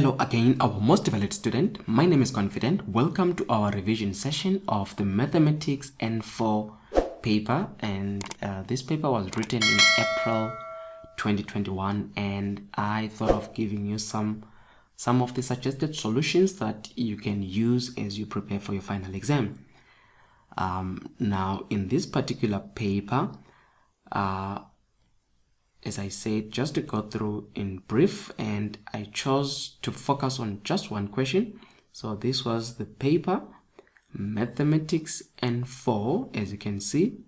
Hello again, our most valued student. My name is Confident. Welcome to our revision session of the Mathematics N4 paper, and this paper was written in April 2021, and I thought of giving you some of the suggested solutions that you can use as you prepare for your final exam. Now in this particular paper, as I said, just to go through in brief, and I chose to focus on just one question. So this was the paper, Mathematics N4, as you can see,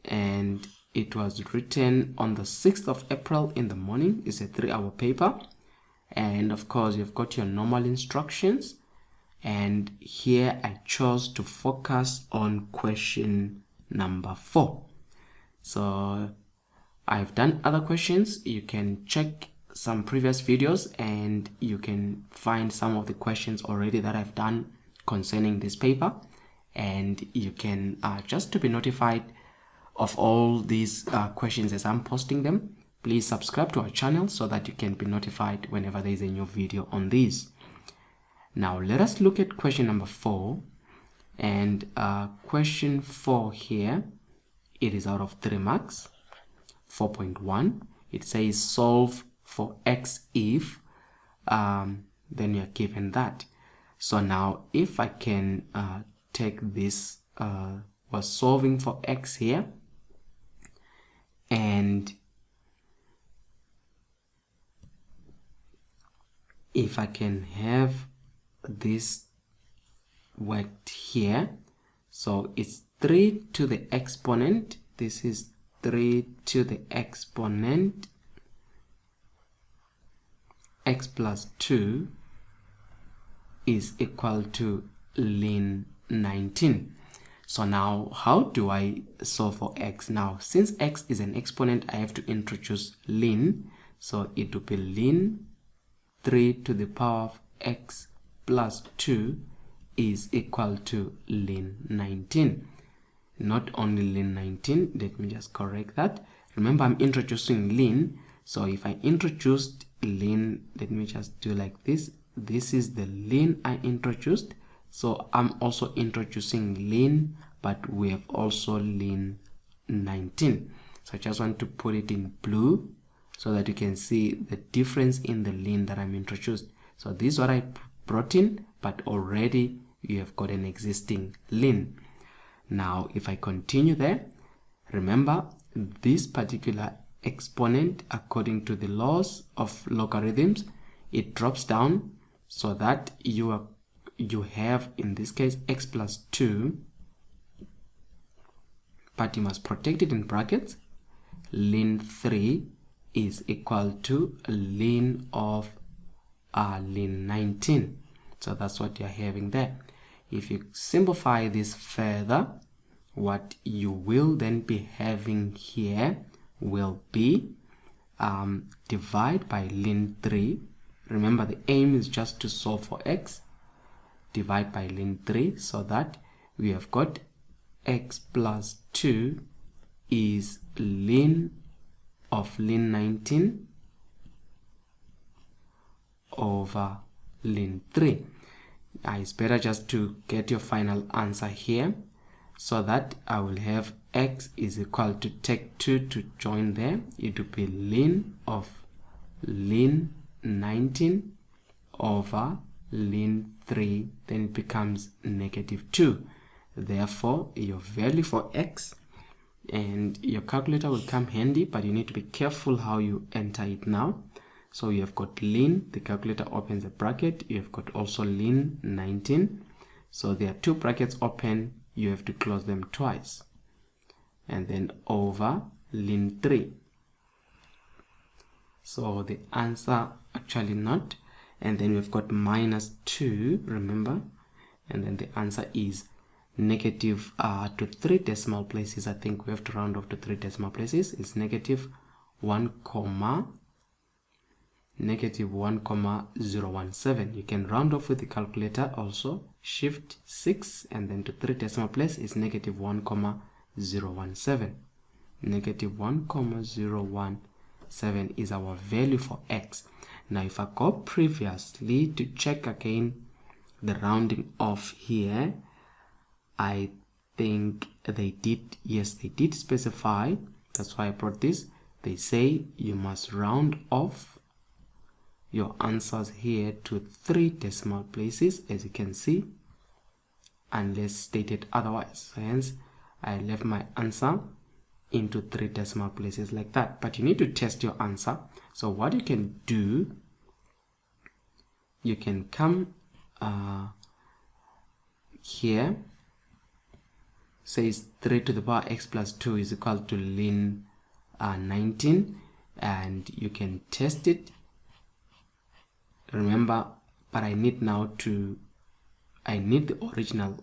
and it was written on the 6th of April in the morning. It's a 3-hour paper, and of course you've got your normal instructions, and here I chose to focus on question number 4. So I've done other questions. You can check some previous videos and you can find some of the questions already that I've done concerning this paper, and you can just to be notified of all these questions as I'm posting them, please subscribe to our channel so that you can be notified whenever there is a new video on these. Now let us look at question number 4, and question 4 here, it is out of 3 marks. 4.1, it says solve for x if, then you're given that. So now if I can take this, we're solving for x here, and if I can have this worked here, so it's 3 to the exponent, this is 3 to the exponent x plus 2 is equal to ln 19. So now how do I solve for x? Now since x is an exponent, I have to introduce ln, so it will be ln 3 to the power of x plus 2 is equal to ln 19. Not only ln 19, let me just correct that. Remember, I'm introducing ln, so if I introduced ln, let me just do like this. This is the ln I introduced, so I'm also introducing ln, but we have also ln 19. So I just want to put it in blue so that you can see the difference in the ln that I'm introduced. So this is what I brought in, but already you have got an existing ln. Now if I continue there, remember this particular exponent, according to the laws of logarithms, it drops down so that you have in this case x plus 2, but you must protect it in brackets. Ln 3 is equal to ln of ln 19. So that's what you're having there. If you simplify this further, what you will then be having here will be divide by ln 3. Remember, the aim is just to solve for x. Divide by ln 3, so that we have got x plus 2 is ln of ln 19 over ln 3. It's better just to get your final answer here, so that I will have x is equal to, take 2 to join there, it will be ln of ln 19 over ln 3, then it becomes -2. Therefore your value for x, and your calculator will come handy, but you need to be careful how you enter it now. So you have got ln, the calculator opens a bracket, you have got also ln 19, so there are 2 brackets open, you have to close them twice, and then over ln 3. So the answer actually not, and then we've got -2, remember, and then the answer is negative to 3 decimal places. I think we have to round off to 3 decimal places. It's -1,017. You can round off with the calculator also, shift 6 and then to 3 decimal place is -1,017. -1,017 is our value for x. Now if I go previously to check again the rounding off here, I think they did, yes, they did specify. That's why I brought this. They say you must round off your answers here to 3 decimal places, as you can see, unless stated otherwise. Hence, I left my answer into 3 decimal places like that. But you need to test your answer. So what you can do, you can come here, says 3 to the power x plus 2 is equal to ln 19, and you can test it. Remember, but I need the original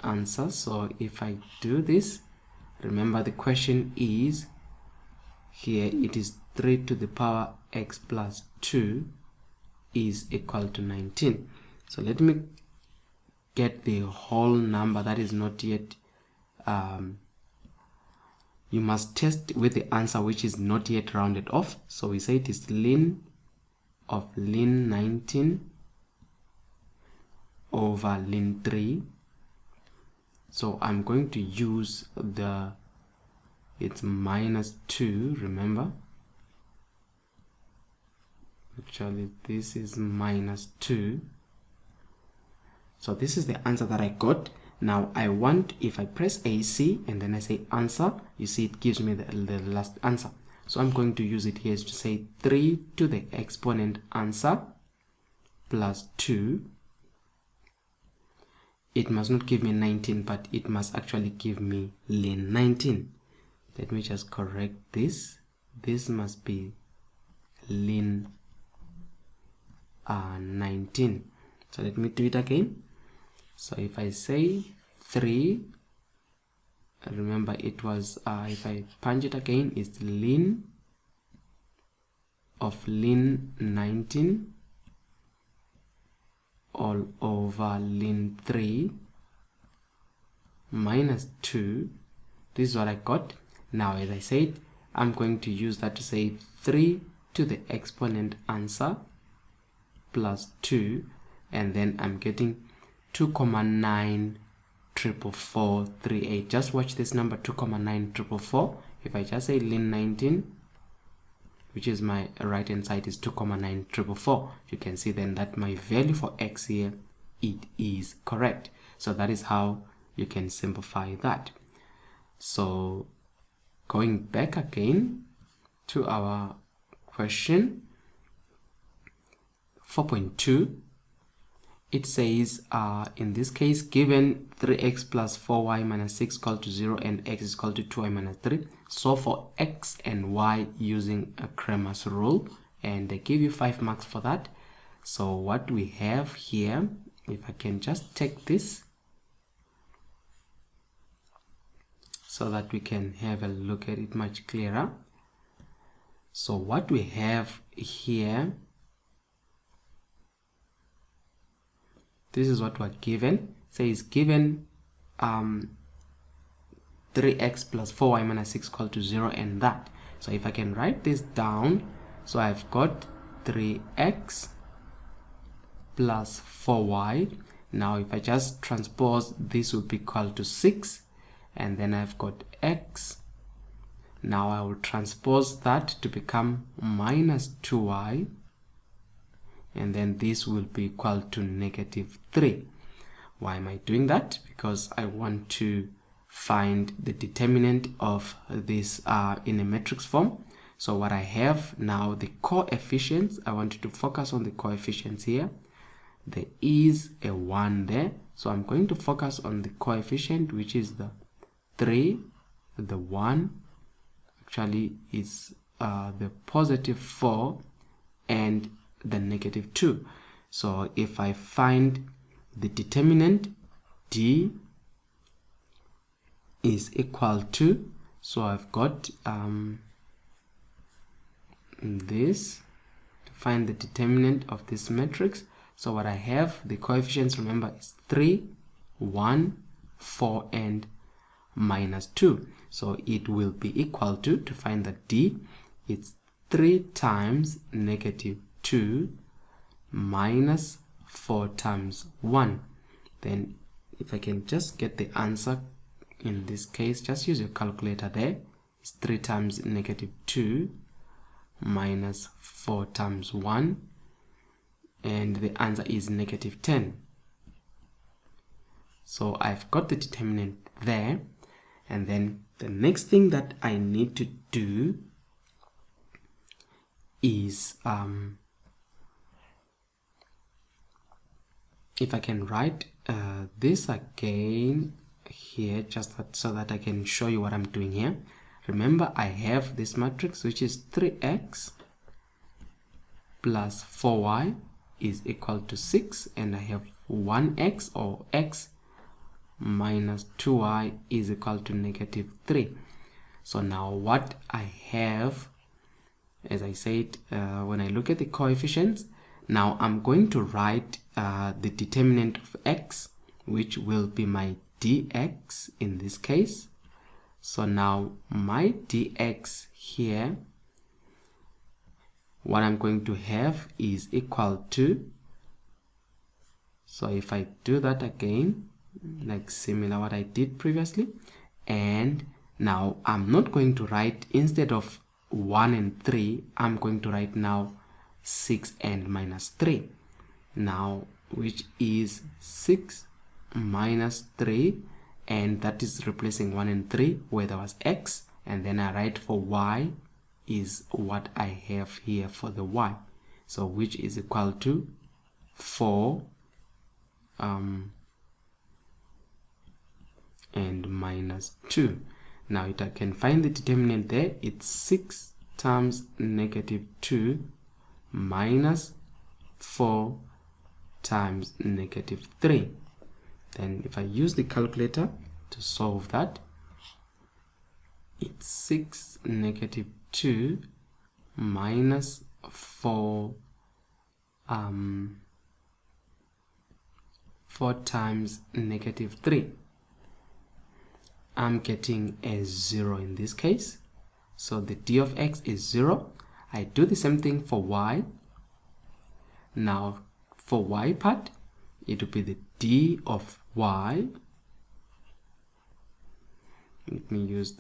answer. So if I do this, remember the question is here, it is 3 to the power x plus 2 is equal to 19. So let me get the whole number that is not yet, you must test with the answer which is not yet rounded off. So we say it is ln of ln 19 over ln 3. So I'm going to use it's minus 2, remember. Actually, this is minus 2. So this is the answer that I got. Now I want, if I press AC and then I say answer, you see it gives me the last answer. So I'm going to use it here to say 3 to the exponent answer plus 2. It must not give me 19, but it must actually give me ln 19. Let me just correct this. This must be ln 19. So let me do it again. So if I say 3, remember it was, if I punch it again, it's ln of ln 19 all over ln 3 minus 2. This is what I got. Now, as I said, I'm going to use that to say 3 to the exponent answer plus 2, and then I'm getting 2,94438. Just watch this number, 2,944. If I just say ln 19, which is my right hand side, is 2,944, you can see then that my value for x here, it is correct. So that is how you can simplify that. So going back again to our question 4.2, it says in this case, given 3x plus 4y minus 6 equal to 0 and x is equal to 2y minus 3, so for x and y using a Cramer's rule, and they give you 5 marks for that. So what we have here, if I can just take this so that we can have a look at it much clearer. So what we have here, this is what we're given. Says given 3x plus 4y minus 6 equal to 0 and that. So if I can write this down, so I've got 3x plus 4y. Now if I just transpose, this will be equal to 6, and then I've got x. Now I will transpose that to become minus 2y, and then this will be equal to negative 3. Why am I doing that? Because I want to find the determinant of this in a matrix form. So what I have now, the coefficients, I want you to focus on the coefficients here. There is a 1 there, so I'm going to focus on the coefficient, which is the 3, the 1, actually is the positive 4, and the negative 2. So if I find the determinant, d is equal to, so I've got this to find the determinant of this matrix. So what I have, the coefficients, remember, is 3, 1, 4, and minus 2. So it will be equal to find the d, it's 3 times negative 2 minus 4 times 1. Then if I can just get the answer in this case, just use your calculator there. It's 3 times negative 2 minus 4 times 1, and the answer is negative 10. So I've got the determinant there, and then the next thing that I need to do is if I can write this again here, just so that I can show you what I'm doing here. Remember, I have this matrix which is 3x plus 4y is equal to 6, and I have 1x or x minus 2y is equal to negative 3. So now what I have, as I said, when I look at the coefficients, now I'm going to write the determinant of x, which will be my dx in this case. So now my dx here, what I'm going to have is equal to, so if I do that again, like similar what I did previously, and now I'm not going to write, instead of 1 and 3, I'm going to write now 6 and minus 3, now which is 6 minus 3, and that is replacing 1 and 3 where there was x, and then I write for y is what I have here for the y, so which is equal to 4 and minus 2. Now I can find the determinant there. It's 6 times negative 2 minus 4 times negative 3. Then if I use the calculator to solve that, it's 6 negative 2 minus 4 4 times negative 3. I'm getting a 0 in this case, so the d of x is 0. I do the same thing for y. Now for y part, it will be the d of y. Let me use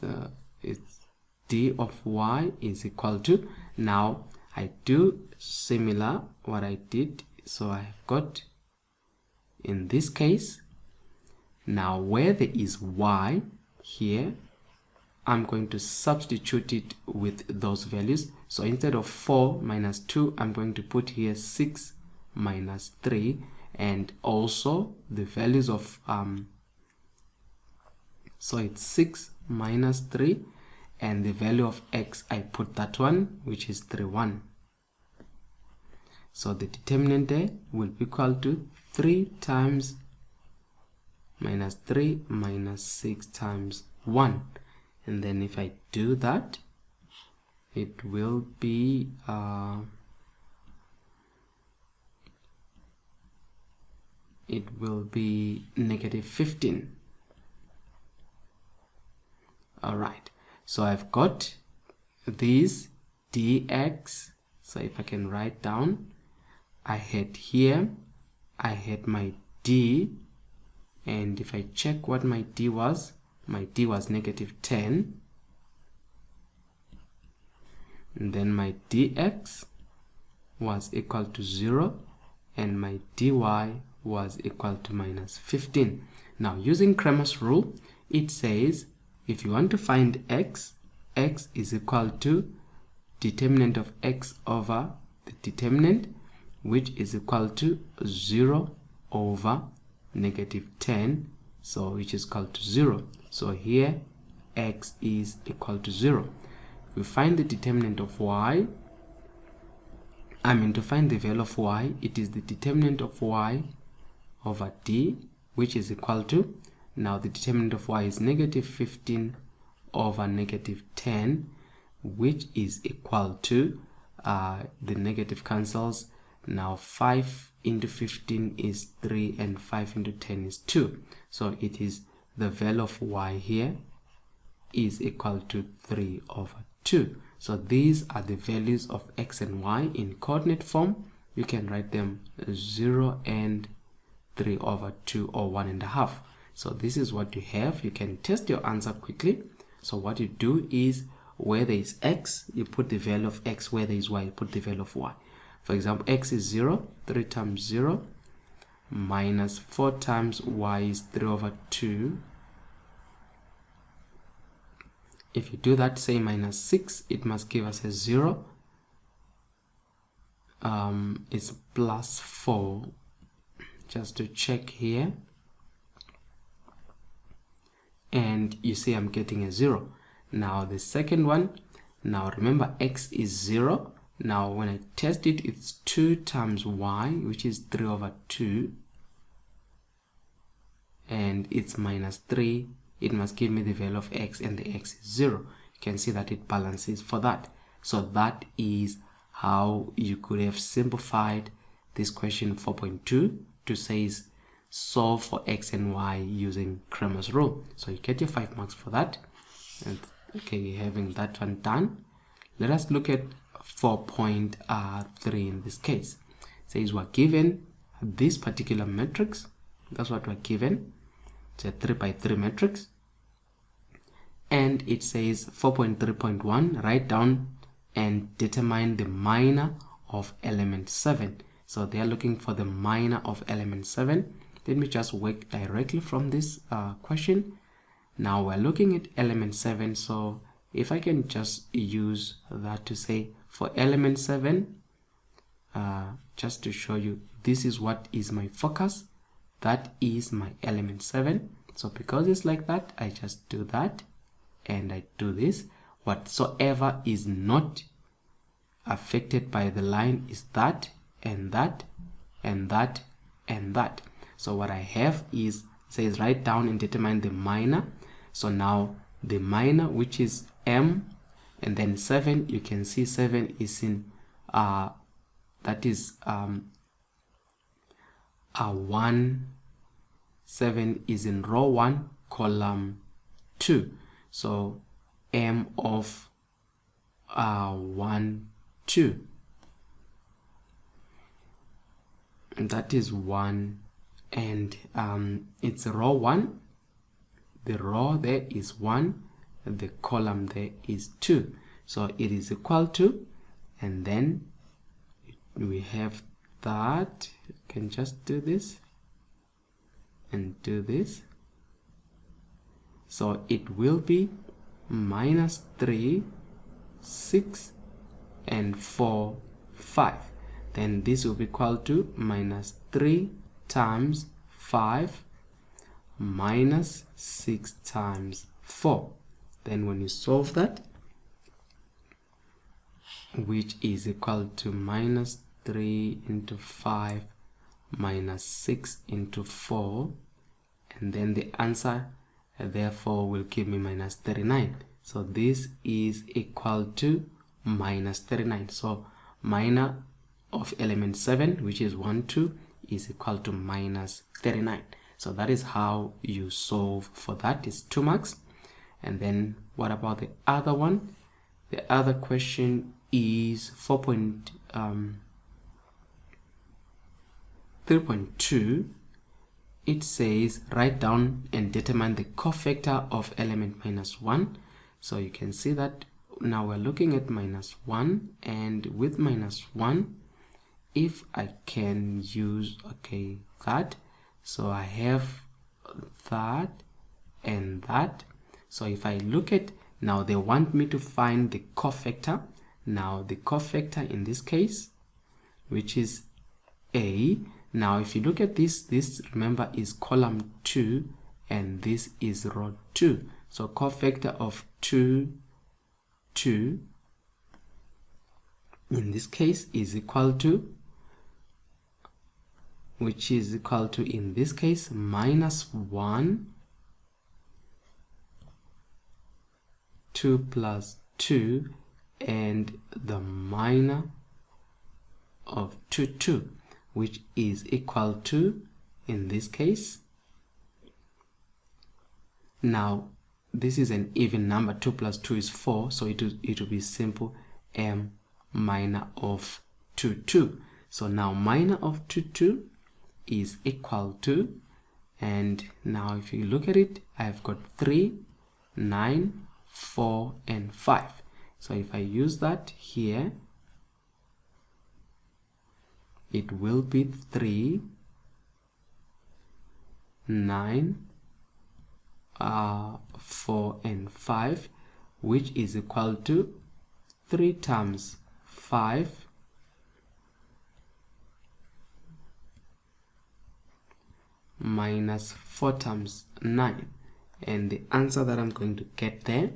it's d of y is equal to, now I do similar what I did, so I've got in this case, now where there is y here, I'm going to substitute it with those values. So instead of 4 minus 2, I'm going to put here 6 minus 3, and also the values of so it's 6 minus 3, and the value of x, I put that one, which is 3, 1. So the determinant there will be equal to 3 times minus 3 minus 6 times 1. And then if I do that, it will be negative 15. Alright, so I've got these dx. So if I can write down, I had here, I had my d, and if I check what my d was negative 10, and then my dx was equal to 0, and my dy was equal to minus 15. Now using Cramer's rule, it says if you want to find x, x is equal to determinant of x over the determinant, which is equal to 0 over negative 10, so which is equal to 0. So here x is equal to 0. If we find the determinant of y, to find the value of y, it is the determinant of y over d, which is equal to, now the determinant of y is negative 15 over negative 10, which is equal to, the negative cancels, now 5 into 15 is 3, and 5 into 10 is 2. So it is the value of y here is equal to 3 over 2. So these are the values of x and y in coordinate form. You can write them 0 and 3 over 2 or 1.5. So this is what you have. You can test your answer quickly. So what you do is, where there is x, you put the value of x. Where there is y, you put the value of y. For example, x is 0, 3 times 0, minus 4 times y is 3 over 2. If you do that, say minus 6, it must give us a 0. It's plus 4. Just to check here. And you see I'm getting a 0. Now the second one, now remember x is 0. Now when I test it, it's 2 times y, which is 3 over 2. And it's minus 3. It must give me the value of x, and the x is 0. You can see that it balances for that. So that is how you could have simplified this question 4.2 to say solve for x and y using Cramer's rule. So you get your 5 marks for that. And okay, having that one done, let us look at 4.3 in this case. It says we're given this particular matrix. That's what we're given. It's a 3 by 3 matrix. And it says 4.3.1, write down and determine the minor of element 7. So they are looking for the minor of element 7. Let me just work directly from this question. Now we're looking at element 7. So if I can just use that to say for element 7, just to show you, this is what is my focus. That is my element 7. So because it's like that, I just do that and I do this. Whatsoever is not affected by the line is that and that and that and that. So what I have is, says write down and determine the minor. So now the minor, which is m, and then 7, you can see 7 is in that is 1. 7 is in row 1, column 2. So m of 1, 2. And that is 1, and it's row 1. The row there is 1, and the column there is 2. So it is equal to, and then we have that. You can just do this and do this. So it will be minus 3, 6, and 4, 5. Then this will be equal to minus 3 times 5 minus 6 times 4. Then when you solve that, which is equal to minus 3 into 5 minus 6 into 4, and then the answer therefore will give me minus 39. So this is equal to minus 39. So minor of element 7, which is 1, 2, is equal to minus 39. So that is how you solve for that. It's 2 marks. And then what about the other one? The other question is 4.3.2. It says write down and determine the cofactor of element minus 1. So you can see that now we're looking at minus 1, and with minus 1, if I can use that, so I have that and that. So if I look at, now they want me to find the cofactor. Now the cofactor in this case, which is A. Now if you look at this remember is column 2 and this is row 2. So cofactor of 2 in this case is equal to, which is equal to in this case minus 1, 2 plus 2, and the minor of 2, which is equal to, in this case, now this is an even number. 2 plus 2 is 4, so it will be simple m minor of 2 So now minor of 2 is equal to, and now if you look at it, I've got 3, 9, 4 and 5. So if I use that here, it will be 3, 9, 4 and 5, which is equal to 3 times 5 minus 4 times 9, and the answer that I'm going to get there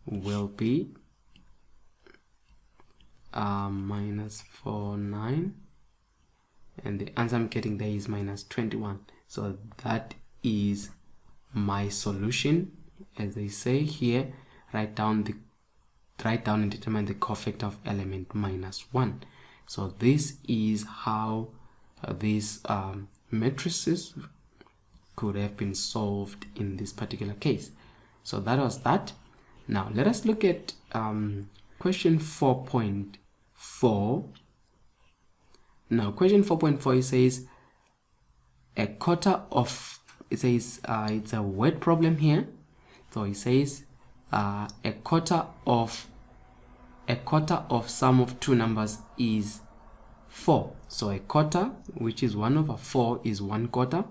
will be minus 4, 9, and the answer I'm getting there is minus 21. So that is my solution. As they say here, write down and determine the cofactor of element minus 1. So this is how these matrices could have been solved in this particular case. So that was that. Now let us look at question 4.4. Now question 4.4, it says a quarter of, it says it's a word problem here. So it says a quarter of sum of two numbers is 4. So a quarter, which is 1 over 4, is 1/4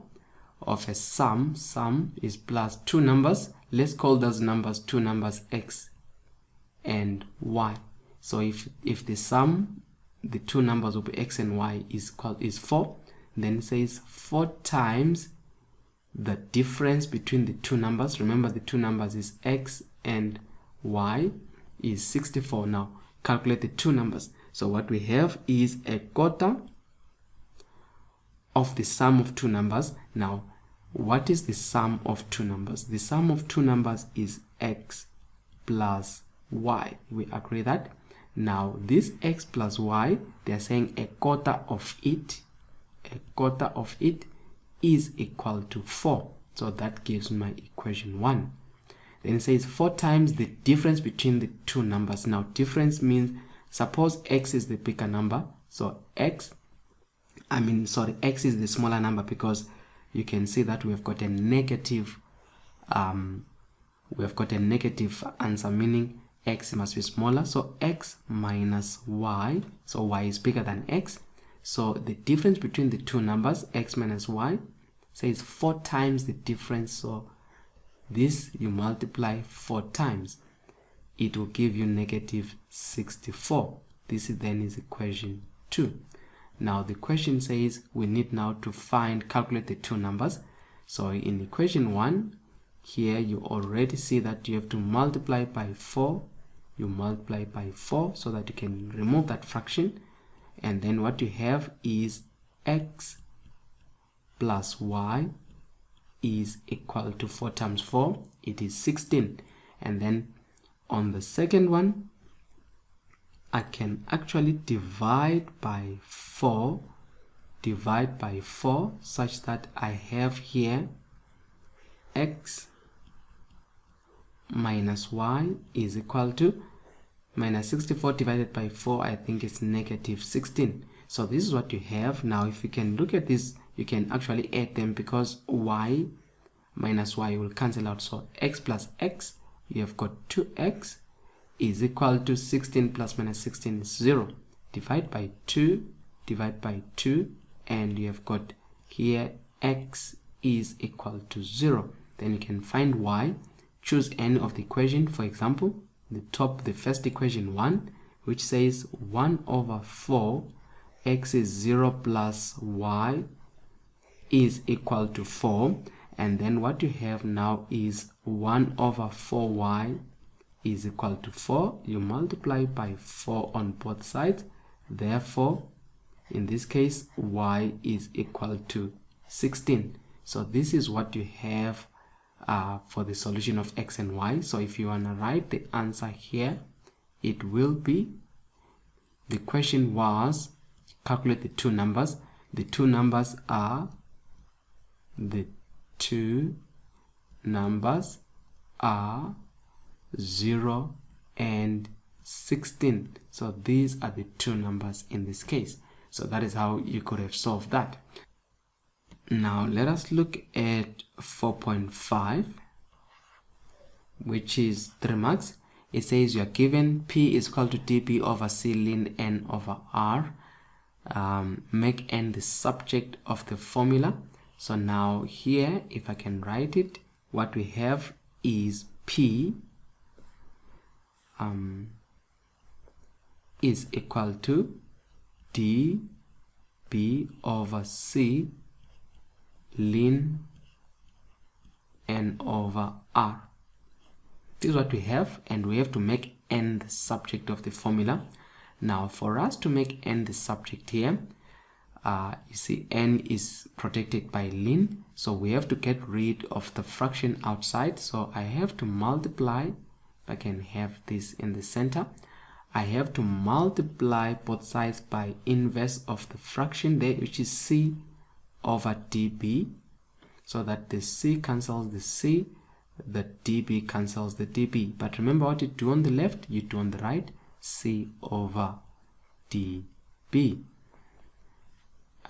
of a sum. Sum is plus two numbers. Let's call those numbers two numbers, x and y. So if the sum, the two numbers will be x and y, is 4, then it says 4 times the difference between the two numbers. Remember, the two numbers is x and y, is 64. Now calculate the two numbers. So what we have is a quarter of the sum of two numbers. Now what is the sum of two numbers? The sum of two numbers is x plus y. We agree that. Now this x plus y, they are saying a quarter of it is equal to 4. So that gives my equation 1. Then it says 4 times the difference between the two numbers. Now difference means, suppose x is the bigger number, so x is the smaller number, because you can see that we've got a negative answer, meaning x must be smaller. So x minus y, so y is bigger than x. So the difference between the two numbers, x minus y, says 4 times the difference. So this you multiply 4 times, it will give you negative 64. This then is equation 2. Now the question says we need now to calculate the two numbers. So in equation 1, here you already see that you have to multiply by 4. You multiply by 4 so that you can remove that fraction. And then what you have is x plus y is equal to 4 times 4. It is 16. And then on the second one, I can actually divide by 4 such that I have here x minus y is equal to minus 64 divided by 4, I think it's negative 16. So this is what you have. Now if you can look at this, you can actually add them, because y minus y will cancel out. So x plus x, you have got 2x is equal to 16 plus minus 16 is 0. Divide by 2, and you have got here x is equal to 0. Then you can find y. Choose any of the equation. For example, the first equation 1, which says 1 over 4 x is 0 plus y is equal to 4. And then what you have now is 1 over 4y is equal to 4. You multiply by 4 on both sides. Therefore, in this case, y is equal to 16. So this is what you have for the solution of x and y. So if you want to write the answer here, it will be, the question was calculate the two numbers. The two numbers are are 0 and 16. So these are the two numbers in this case. So that is how you could have solved that. Now let us look at 4.5, which is 3 marks. It says you are given P is equal to dP over C ln n over R. Make n the subject of the formula. So now here, if I can write it, what we have is P is equal to dB over C ln n over R. This is what we have, and we have to make n the subject of the formula. Now for us to make n the subject here, you see n is protected by ln, so we have to get rid of the fraction outside. So I have to multiply, if I can have this in the center, I have to multiply both sides by inverse of the fraction there, which is C over dB, so that the C cancels the C, the dB cancels the dB. But remember what you do on the left, you do on the right, C over dB.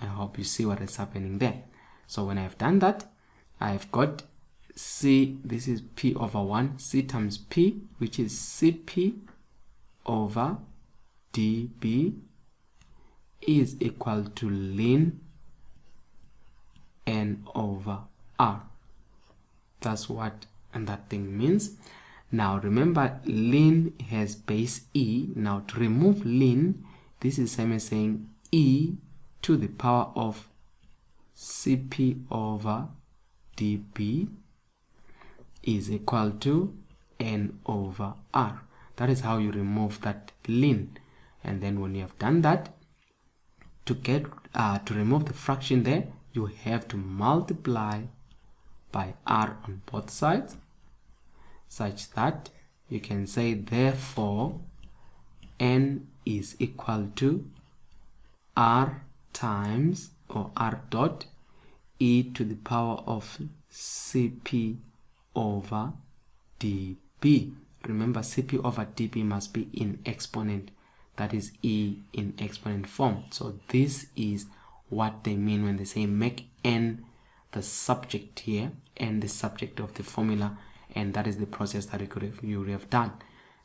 I hope you see what is happening there. So when I've done that, I've got C, this is P over 1, C times P, which is Cp over dB, is equal to ln n over R. That's what and that thing means. Now remember, ln has base e. Now to remove ln, this is same as saying e to the power of Cp over dB is equal to n over R. That is how you remove that ln. And then when you have done that, to get to remove the fraction there, you have to multiply by R on both sides, such that you can say therefore n is equal to R times, or R dot, e to the power of Cp over dB. Remember, Cp over dB must be in exponent, that is e in exponent form. So this is what they mean when they say make n the subject here and the subject of the formula, and that is the process that you would have done.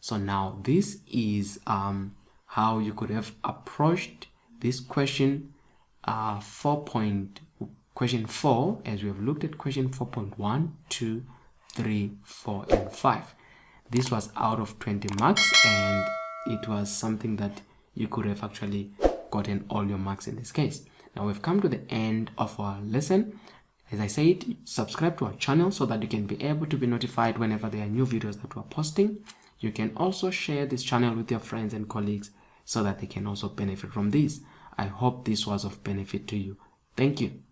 So now this is how you could have approached this question question 4, as we have looked at question 4.1, 2, 3, 4, and 5. This was out of 20 marks, and it was something that you could have actually gotten all your marks in this case. Now we've come to the end of our lesson. As I said, subscribe to our channel so that you can be able to be notified whenever there are new videos that we're posting. You can also share this channel with your friends and colleagues so that they can also benefit from this. I hope this was of benefit to you. Thank you.